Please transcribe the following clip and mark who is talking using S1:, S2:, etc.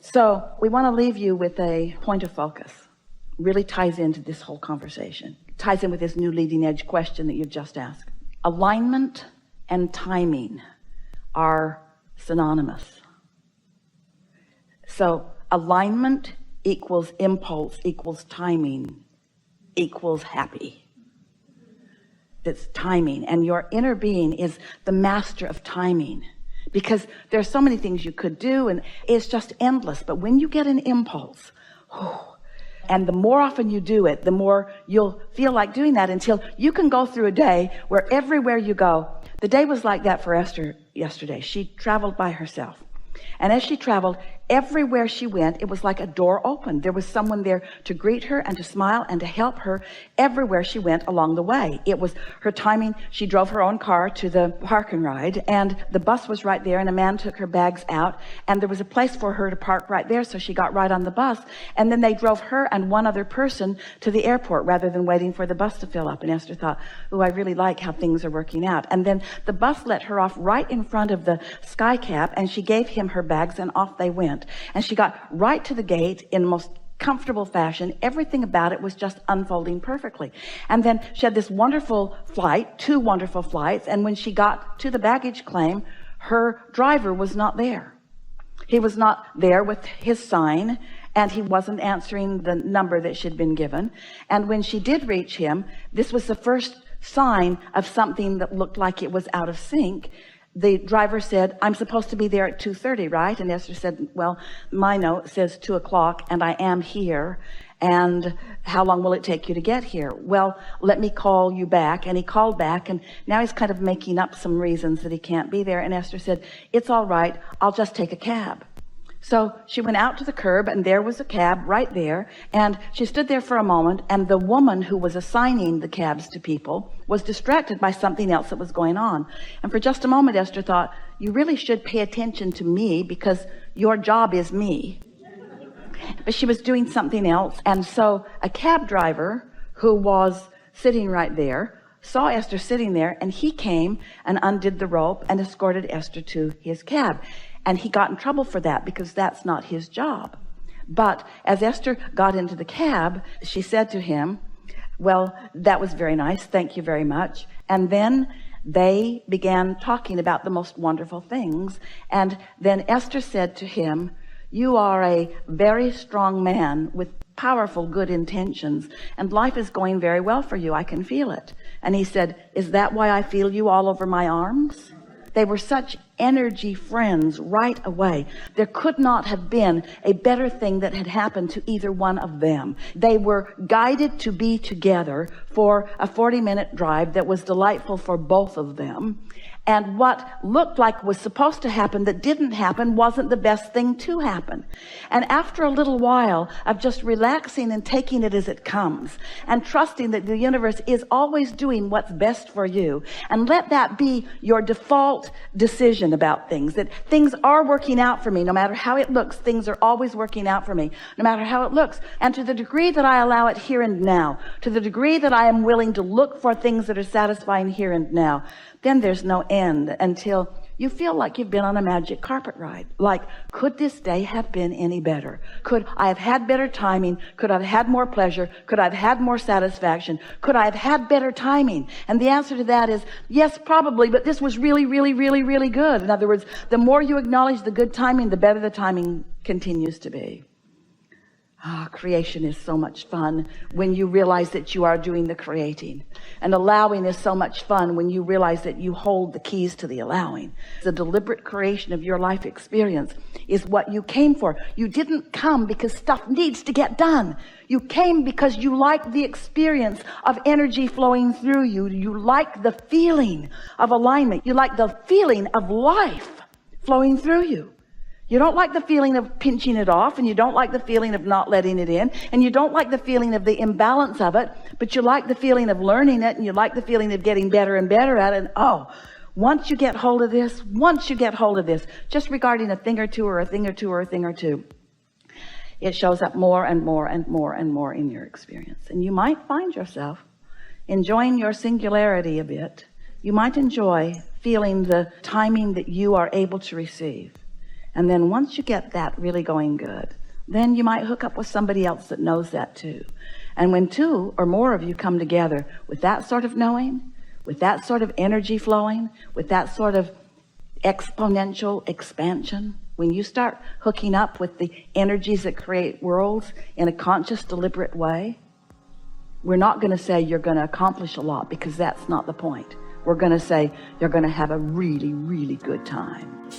S1: So we want to leave you with a point of focus. Really ties into this whole conversation. Ties in with this new leading edge question that you've just asked. Alignment and timing are synonymous. So alignment equals impulse equals timing equals happy. That's timing, and your inner being is the master of timing, because there's so many things you could do and it's just endless. But when you get an impulse, and the more often you do it, the more you'll feel like doing that, until you can go through a day where everywhere you go. The day was like that for Esther yesterday. She traveled by herself, and as she traveled, everywhere she went, it was like a door opened. There was someone there to greet her and to smile and to help her everywhere she went along the way. It was her timing. She drove her own car to the park and ride, and the bus was right there, and a man took her bags out, and there was a place for her to park right there. So she got right on the bus, and then they drove her and one other person to the airport rather than waiting for the bus to fill up. And Esther thought, oh, I really like how things are working out. And then the bus let her off right in front of the sky cap, and she gave him her bags, and off they went. And she got right to the gate in the most comfortable fashion. Everything about it was just unfolding perfectly. And then she had this wonderful flight, 2 wonderful flights. And when she got to the baggage claim, her driver was not there. He was not there with his sign, and he wasn't answering the number that she'd been given. And when she did reach him, this was the first sign of something that looked like it was out of sync. The driver said, I'm supposed to be there at 2:30, right? And Esther said, well, my note says 2 o'clock, and I am here. And how long will it take you to get here? Well, let me call you back. And he called back, and now he's kind of making up some reasons that he can't be there. And Esther said, it's all right. I'll just take a cab. So she went out to the curb, and there was a cab right there, and she stood there for a moment, and the woman who was assigning the cabs to people was distracted by something else that was going on. And for just a moment, Esther thought, you really should pay attention to me, because your job is me. But she was doing something else. And so a cab driver who was sitting right there saw Esther sitting there, and he came and undid the rope and escorted Esther to his cab. And he got in trouble for that, because that's not his job. But as Esther got into the cab, she said to him, well, that was very nice. Thank you very much. And then they began talking about the most wonderful things. And then Esther said to him, you are a very strong man with powerful, good intentions, and life is going very well for you. I can feel it. And he said, is that why I feel you all over my arms? They were such energy friends right away. There could not have been a better thing that had happened to either one of them. They were guided to be together for a 40-minute drive that was delightful for both of them. And what looked like was supposed to happen that didn't happen wasn't the best thing to happen. And after a little while of just relaxing and taking it as it comes, and trusting that the universe is always doing what's best for you, and let that be your default decision about things, that things are working out for me. No matter how it looks, things are always working out for me, no matter how it looks. And to the degree that I allow it here and now, to the degree that I am willing to look for things that are satisfying here and now, then there's no end until you feel like you've been on a magic carpet ride. Like, could this day have been any better? Could I have had better timing? Could I have had more pleasure? Could I have had more satisfaction? Could I have had better timing? And the answer to that is yes, probably, but this was really, really, really, really good. In other words, the more you acknowledge the good timing, the better the timing continues to be. Creation is so much fun when you realize that you are doing the creating. And allowing is so much fun when you realize that you hold the keys to the allowing. The deliberate creation of your life experience is what you came for. You didn't come because stuff needs to get done. You came because you like the experience of energy flowing through you. You like the feeling of alignment. You like the feeling of life flowing through you. You don't like the feeling of pinching it off, and you don't like the feeling of not letting it in, and you don't like the feeling of the imbalance of it, but you like the feeling of learning it, and you like the feeling of getting better and better at it. And once you get hold of this, just regarding a thing or two or a thing or two or a thing or two, it shows up more and more and more and more in your experience. And you might find yourself enjoying your singularity a bit. You might enjoy feeling the timing that you are able to receive. And then once you get that really going good, then you might hook up with somebody else that knows that too. And when two or more of you come together with that sort of knowing, with that sort of energy flowing, with that sort of exponential expansion, when you start hooking up with the energies that create worlds in a conscious, deliberate way, we're not going to say you're going to accomplish a lot, because that's not the point. We're going to say you're going to have a really, really good time.